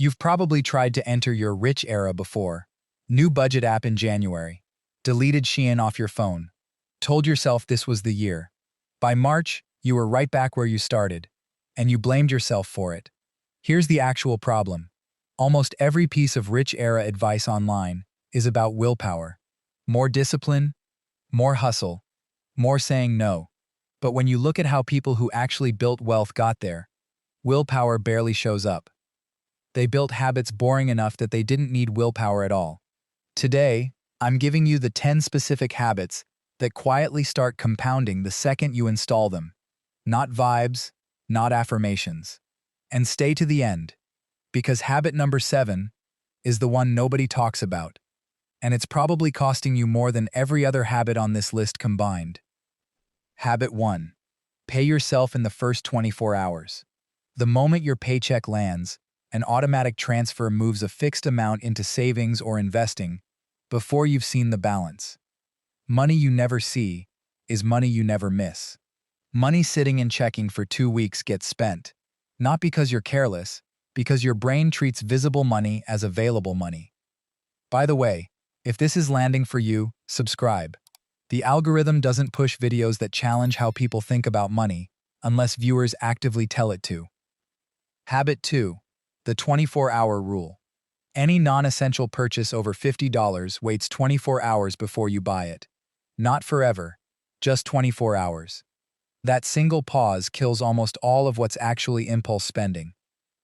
You've probably tried to enter your rich era before. New budget app in January. Deleted Shein off your phone. Told yourself this was the year. By March, you were right back where you started, and you blamed yourself for it. Here's the actual problem. Almost every piece of rich era advice online is about willpower. More discipline, more hustle, more saying no. But when you look at how people who actually built wealth got there, willpower barely shows up. They built habits boring enough that they didn't need willpower at all. Today, I'm giving you the 10 specific habits that quietly start compounding the second you install them. Not vibes, not affirmations. And stay to the end, because habit number 7 is the one nobody talks about, and it's probably costing you more than every other habit on this list combined. Habit 1. Pay yourself in the first 24 hours. The moment your paycheck lands, an automatic transfer moves a fixed amount into savings or investing before you've seen the balance. Money you never see is money you never miss. Money sitting and checking for 2 weeks gets spent, not because you're careless, because your brain treats visible money as available money. By the way, if this is landing for you, subscribe. The algorithm doesn't push videos that challenge how people think about money unless viewers actively tell it to. Habit 2. The 24-hour rule. Any non-essential purchase over $50 waits 24 hours before you buy it. Not forever, just 24 hours. That single pause kills almost all of what's actually impulse spending.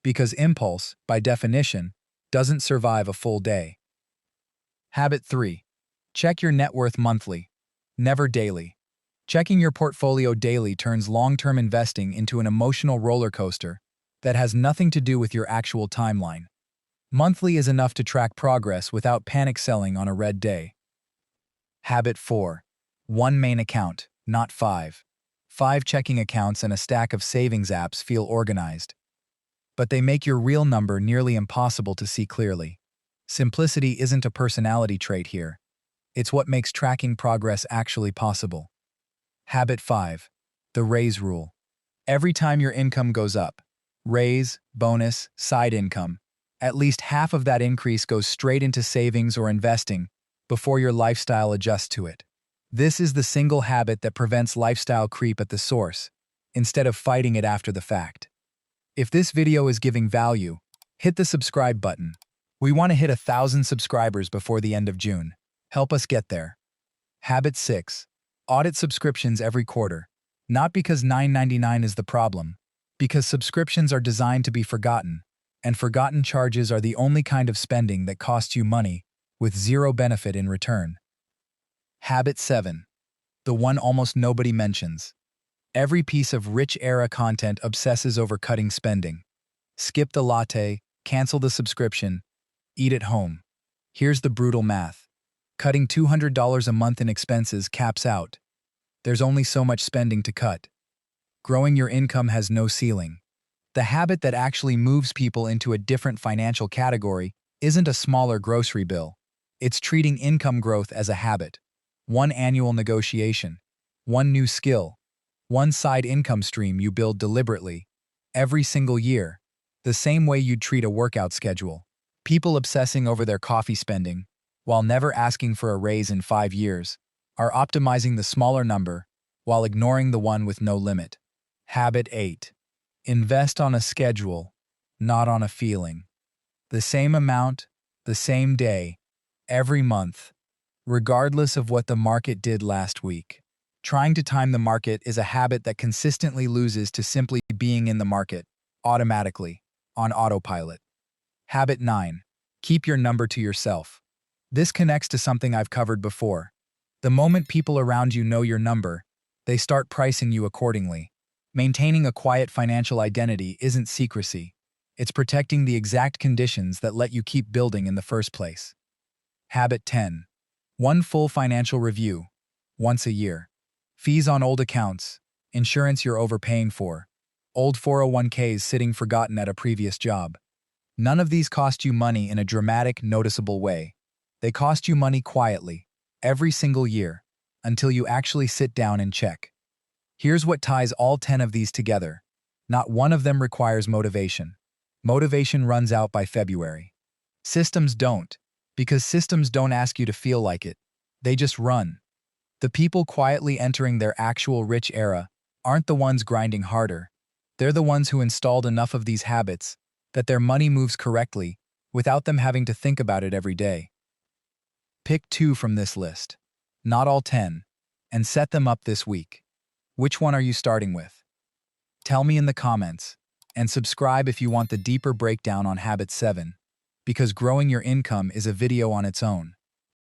Because impulse, by definition, doesn't survive a full day. Habit 3. Check your net worth monthly, never daily. Checking your portfolio daily turns long-term investing into an emotional roller coaster that has nothing to do with your actual timeline. Monthly is enough to track progress without panic selling on a red day. Habit 4. One main account, not 5. 5 checking accounts and a stack of savings apps feel organized. But they make your real number nearly impossible to see clearly. Simplicity isn't a personality trait here. It's what makes tracking progress actually possible. Habit 5. The raise rule. Every time your income goes up, raise, bonus, side income, at least half of that increase goes straight into savings or investing before your lifestyle adjusts to it. This is the single habit that prevents lifestyle creep at the source, instead of fighting it after the fact. If this video is giving value, hit the subscribe button. We want to hit 1,000 subscribers before the end of June. Help us get there. Habit 6. Audit subscriptions every quarter. Not because $9.99 is the problem, because subscriptions are designed to be forgotten, and forgotten charges are the only kind of spending that costs you money with zero benefit in return. Habit 7. The one almost nobody mentions. Every piece of rich era content obsesses over cutting spending. Skip the latte, cancel the subscription, eat at home. Here's the brutal math. Cutting $200 a month in expenses caps out. There's only so much spending to cut. Growing your income has no ceiling. The habit that actually moves people into a different financial category isn't a smaller grocery bill. It's treating income growth as a habit. One annual negotiation, one new skill, one side income stream you build deliberately, every single year, the same way you'd treat a workout schedule. People obsessing over their coffee spending, while never asking for a raise in 5 years, are optimizing the smaller number while ignoring the one with no limit. Habit 8. Invest on a schedule, not on a feeling. The same amount, the same day, every month, regardless of what the market did last week. Trying to time the market is a habit that consistently loses to simply being in the market, automatically, on autopilot. Habit 9. Keep your number to yourself. This connects to something I've covered before. The moment people around you know your number, they start pricing you accordingly. Maintaining a quiet financial identity isn't secrecy. It's protecting the exact conditions that let you keep building in the first place. Habit 10. One full financial review, once a year. Fees on old accounts, insurance you're overpaying for, old 401ks sitting forgotten at a previous job. None of these cost you money in a dramatic, noticeable way. They cost you money quietly, every single year, until you actually sit down and check. Here's what ties all 10 of these together. Not one of them requires motivation. Motivation runs out by February. Systems don't, because systems don't ask you to feel like it. They just run. The people quietly entering their actual rich era aren't the ones grinding harder. They're the ones who installed enough of these habits that their money moves correctly without them having to think about it every day. Pick 2 from this list, not all 10, and set them up this week. Which one are you starting with? Tell me in the comments, and subscribe if you want the deeper breakdown on Habit 7, because growing your income is a video on its own.